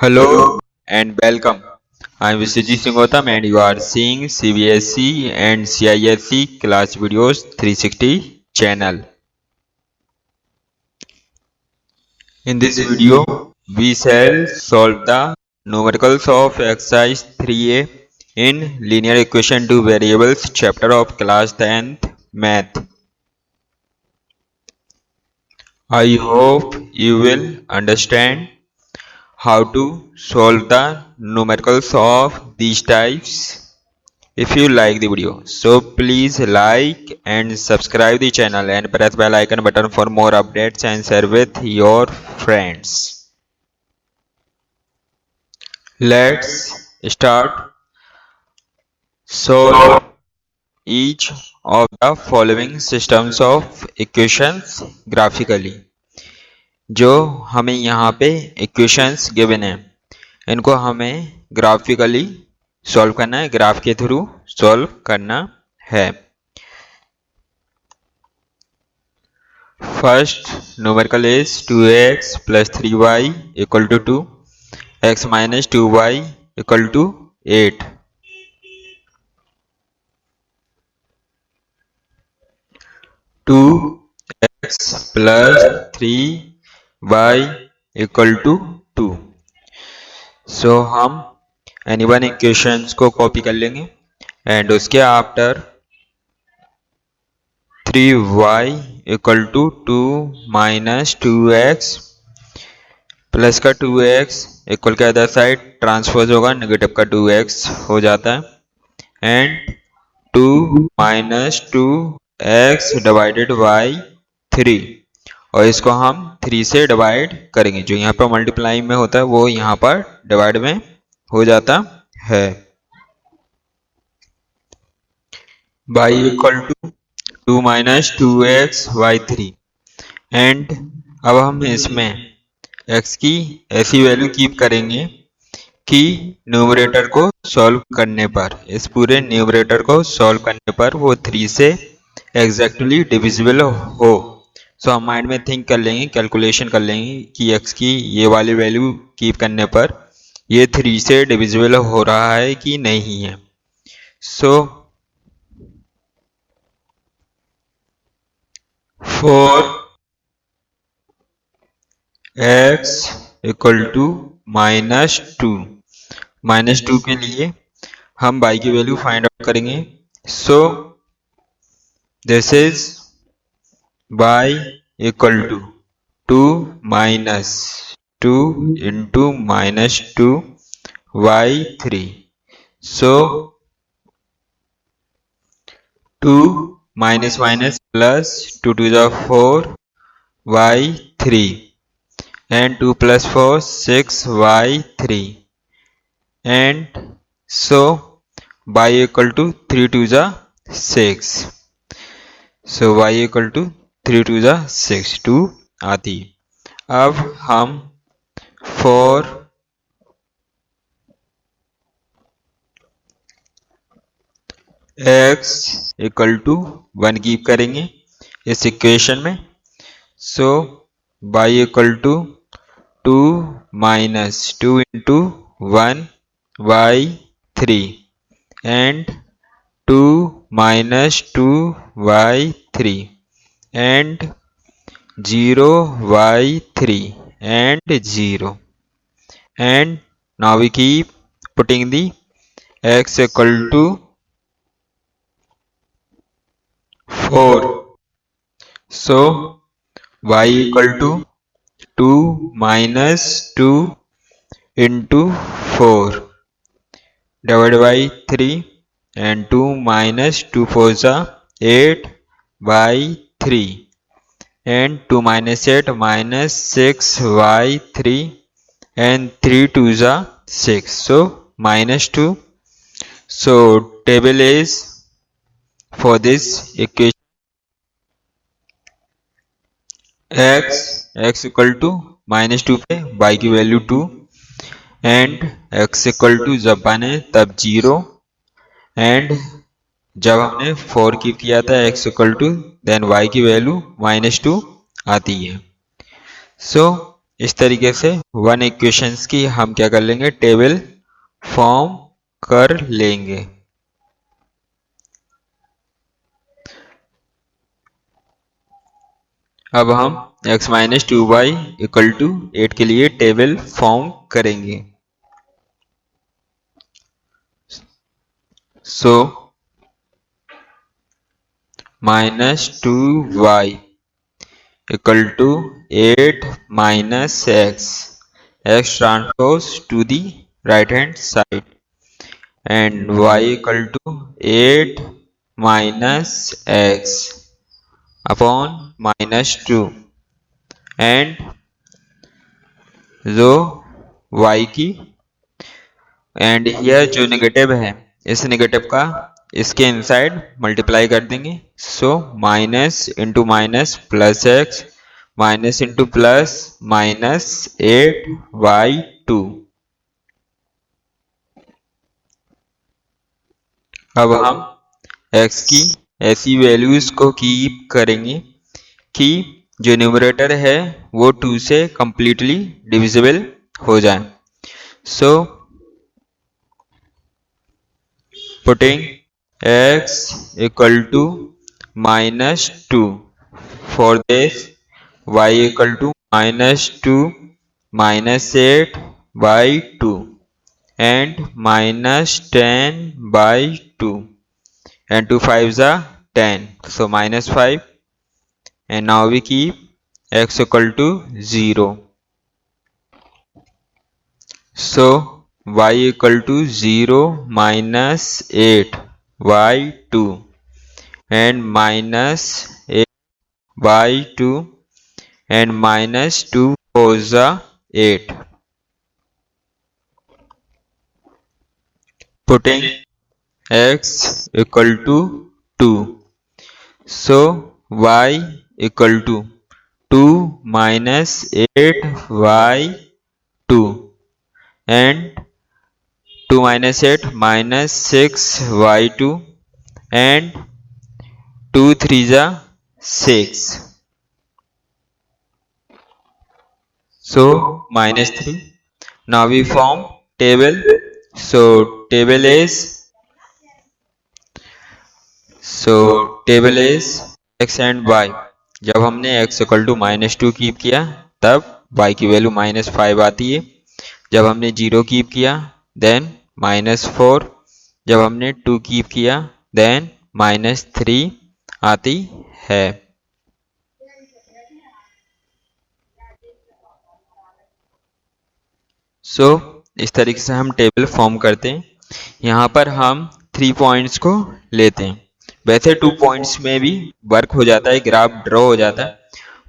Hello and welcome. I am Vishji Singh Gautam and you are seeing CBSE and CISE class videos 360 channel. In this video, we shall solve the numericals of exercise 3A in linear equation to variables chapter of class 10th math. I hope you will understand how to solve the numericals of these types. If you like the video, so please like and subscribe the channel and press bell icon button for more updates and share with your friends. Let's start. Solve each of the following systems of equations graphically. जो हमें यहाँ पे equations given है इनको हमें graphically solve करना है, graph के थ्रू सॉल्व करना है. First numerical is 2x plus 3y equal to 2, x minus 2y equal to 8. Two x plus 3y equal to 2. So हम एनी वन इक्वेशंस को कॉपी कर लेंगे एंड उसके after 3y equal to 2 minus 2x plus का 2x equal के other side transpose होगा, negative का 2x हो जाता है and 2 minus 2x divided by 3 और इसको हम 3 से डिवाइड करेंगे. जो यहाँ पर मल्टीप्लाई में होता है वो यहाँ पर डिवाइड में हो जाता है. y equal to 2 minus 2x by 3 and अब हम इसमें x की ऐसी वैल्यू कीप करेंगे कि न्यूमरेटर को सॉल्व करने पर, इस पूरे न्यूमरेटर को सॉल्व करने पर वो 3 से एग्जैक्टली डिविजिबल हो. सो हम माइंड में थिंक कर लेंगे, कैलकुलेशन कर लेंगे कि x की ये वाली वैल्यू कीप करने पर ये 3 से डिविजिबल हो रहा है कि नहीं है. सो 4x इक्वल टू -2 के लिए हम y की वैल्यू फाइंड आउट करेंगे. So this is y equal to 2 minus 2 into -2 y3. So 2 minus minus plus 2 to the 4 y3 and 2 plus 4 6 y3 and so y equal to 3 to the 6. so y equal to 3 to the 6 2 आती. अब हम 4 x equal to 1 keep करेंगे इस equation में. So y equal to 2 minus 2 into 1 y3 and 2 minus 2 y3 and 0 y3 and 0 and now we keep putting the x equal to 4. so y equal to 2 minus 2 into 4 divided by 3 and 2 minus 2 4s are 8 by 3 and 2 minus 8 minus 6 by 3 and 3 2s are 6. so minus 2. so table is for this equation x equal to -2 पे y की value 2 and x equal to जब बने तब 0 and जब हमने 4 की किया था x equal to then y की वैल्यू -2 आती है. सो इस तरीके से वन इक्वेशंस की हम क्या कर लेंगे, टेबल फॉर्म कर लेंगे। अब हम x minus 2y equal to 8 के लिए टेबल फॉर्म करेंगे। So minus 2y equal to 8 minus x transpose to the right hand side and y equal to 8 minus x upon minus 2 and जो y की and यह जो negative है इस negative का इसके इनसाइड मल्टीप्लाई कर देंगे। So minus into minus plus x minus into plus minus 8y2। अब हम x की ऐसी वैल्यूज को कीप करेंगे कि जो न्यूमरेटर है वो 2 से कंप्लीटली डिविजिबल हो जाए। So putting x equal to minus 2 for this y equal to minus 2 minus 8 by 2 and minus 10 by 2 and 2 5s are 10, so minus 5 and now we keep x equal to 0. So y equal to 0 minus 8 by 2 and minus 8 by 2 and minus 2 4s are 8. Putting x equal to 2. So y equal to 2 minus 8y2 and 2 minus 8 minus 6y2 and 2 3s are 6. So minus 3. Now we form table. So table is x and y. जब हमने x equal to minus 2 keep किया तब y की value minus 5 आती है। जब हमने 0 keep किया देन माइनस 4। जब हमने 2 कीप किया देन माइनस 3 आती है। सो इस तरीके से हम टेबल फॉर्म करते हैं। यहाँ पर हम 3 पॉइंट्स को लेते हैं। वैसे 2 पॉइंट्स में भी वर्क हो जाता है, ग्राफ ड्रॉ हो जाता है,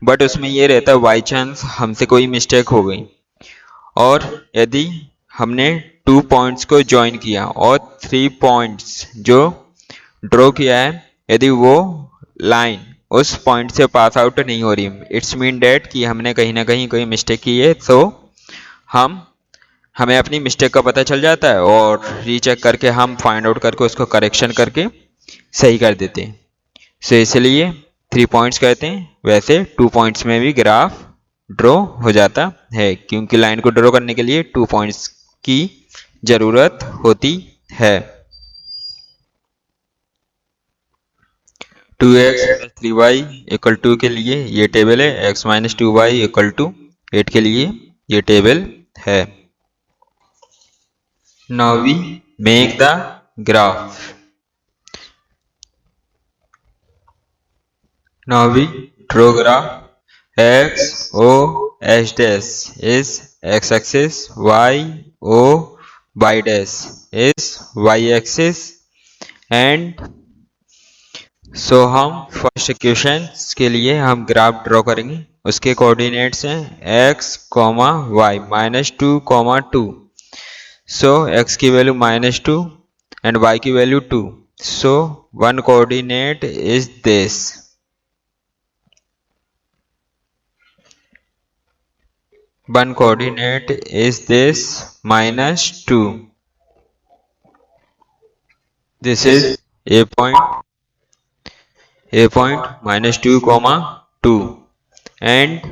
बट उसमें ये रहता है बाई चांस हमसे कोई मिस्टेक हो गई और यदि हमने 2 पॉइंट्स को ज्वाइन किया और 3 पॉइंट्स जो ड्रॉ किया है यदि वो लाइन उस पॉइंट से पास आउट नहीं हो रही, इट्स मीन डेट कि हमने कहीं ना कहीं कोई मिस्टेक की है, तो हमें अपनी मिस्टेक का पता चल जाता है और रीचेक करके हम फाइंड आउट करके उसको करेक्शन करके सही कर देते हैं। सो इसलिए 3 पॉइंट्स कहते हैं। वैसे 2 पॉइंट्स में भी ग्राफ ड्रॉ हो जाता है क्योंकि लाइन को ड्रॉ करने के लिए 2 पॉइंट्स की जरूरत होती है। 2x plus 3y इक्वल 2 के लिए ये टेबल है, x minus 2y equal to 8 के लिए ये टेबल है। Now we make the graph. Now we draw graph. X O S dash is x-axis, y O y dash is y-axis, and so हम first equation के लिए हम graph draw करेंगे। उसके कोऑर्डिनेट्स हैं x, y -2, 2। सो x की value -2 and y की value 2। So one coordinate is this. One coordinate is this -2. This is a point -2, 2 and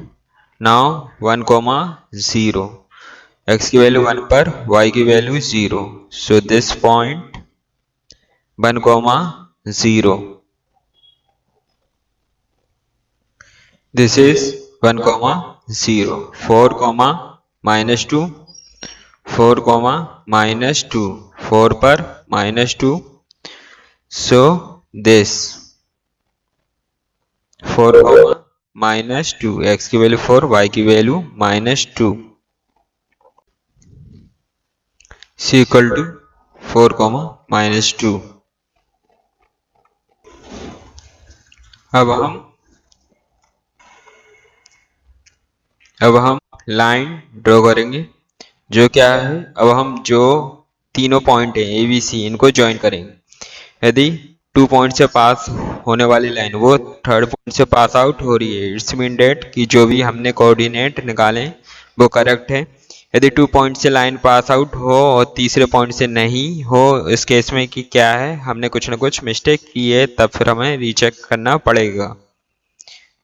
now 1,0, x की वैल्यू 1 पर y की value 0, so this point 1,0, this is 1,0, 4, -2, 4, -2, 4 पर -2, so this 4, -2, x की value 4, y की value -2, c equal to 4, -2। अब हम line draw करेंगे, जो क्या है, अब हम जो तीनों पॉइंट है ए बी सी इनको ज्वाइन करेंगे। यदि 2 पॉइंट से पास होने वाली लाइन वो थर्ड पॉइंट से पास आउट हो रही है, इट्स मीन डेट कि जो भी हमने कोऑर्डिनेट निकाले वो करेक्ट है। यदि 2 पॉइंट से लाइन पास आउट हो और तीसरे पॉइंट से नहीं हो, इस केस में कि क्या है, हमने कुछ ना कुछ मिस्टेक की है, तब फिर हमें रीचेक करना पड़ेगा।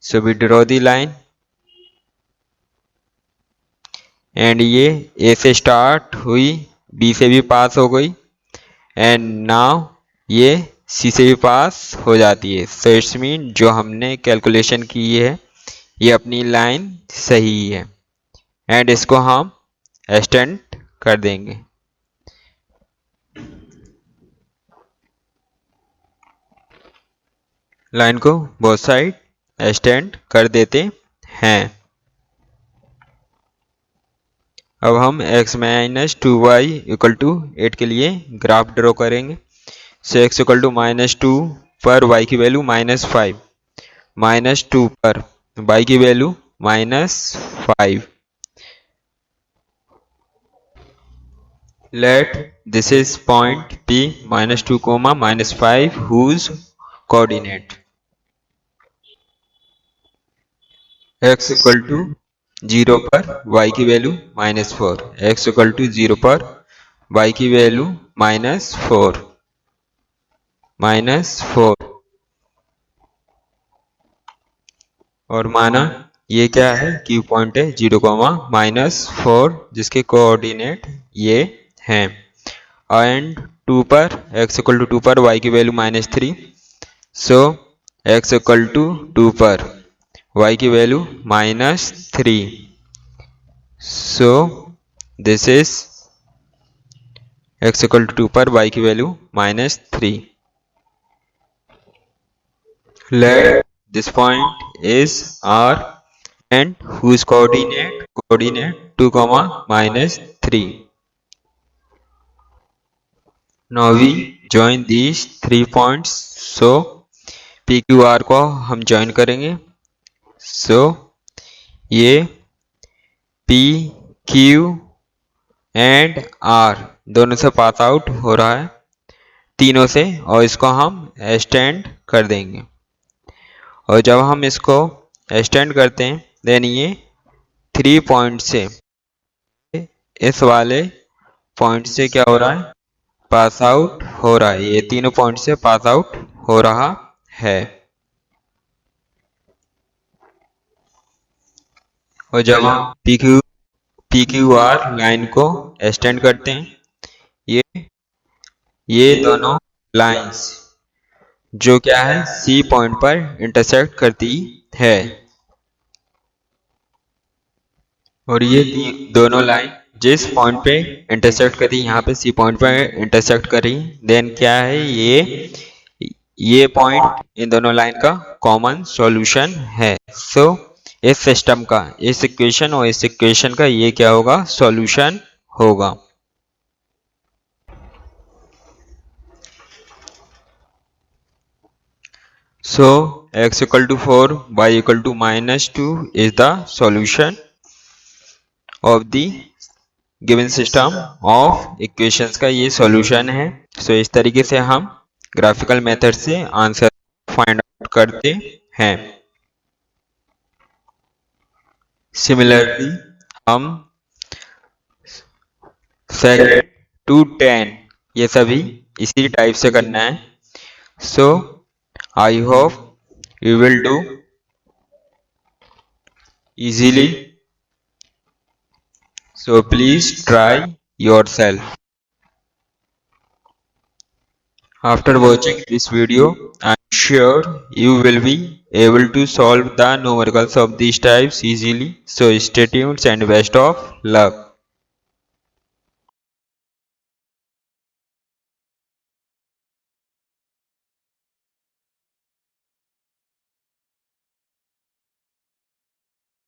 So we draw the line and ये ए से स्टार्ट हुई, बी से भी पास हो गई एंड नाउ ये सी से भी पास हो जाती है। सो इट्स मीन जो हमने कैलकुलेशन की है ये अपनी लाइन सही है एंड इसको हम एक्सटेंड कर देंगे। लाइन को बोथ साइड एक्सटेंड कर देते हैं। अब हम x - 2y = 8 के लिए ग्राफ ड्रॉ करेंगे। सो x = -2 पर y की वैल्यू -5, -2 पर y की value -5। Let this is point P -2, -5 whose coordinate x = 0 पर y की वैल्यू -4, x = 0 पर y की वैल्यू -4, और माना ये क्या है, क्यू पॉइंट है 0, -4 जिसके कोऑर्डिनेट ये हैं। एंड 2 पर x = 2 पर y की वैल्यू -3, सो x = 2 पर y की value -3, so this is x = 2 पर y की value -3। Let this point is R and whose coordinate 2, -3. Now we join these 3 points. So PQR को हम join करेंगे। So ये PQ and R दोनों से पास आउट हो रहा है, तीनों से, और इसको हम एक्सटेंड कर देंगे। और जब हम इसको एक्सटेंड करते हैं देन ये 3 पॉइंट से, इस वाले पॉइंट से क्या हो रहा है, पास आउट हो रहा है। ये तीनों पॉइंट से पास आउट हो रहा है। और जब हम PQR लाइन को एक्सटेंड करते हैं, ये दोनों लाइंस जो क्या है C पॉइंट पर इंटरसेक्ट करती है, और ये दोनों लाइन जिस पॉइंट पे इंटरसेक्ट करी, यहाँ पे C पॉइंट पे इंटरसेक्ट करी, देन क्या है, ये पॉइंट इन दोनों लाइन का कॉमन सॉल्यूशन है। सो इस सिस्टम का, इस इक्वेशन और इस इक्वेशन का ये क्या होगा, सॉल्यूशन होगा। So x = 4, y = -2 is the solution of the given system of equations का ये सॉल्यूशन है। सो इस तरीके से हम ग्राफिकल मेथड से आंसर फाइंड आउट करते हैं। सिमिलरली हम सेकंड टू 10 ये सभी इसी टाइप से करना है। सो I hope you will do easily So please try yourself. After watching this video, I am sure you will be able to solve the numericals of these types easily. So stay tuned and best of luck.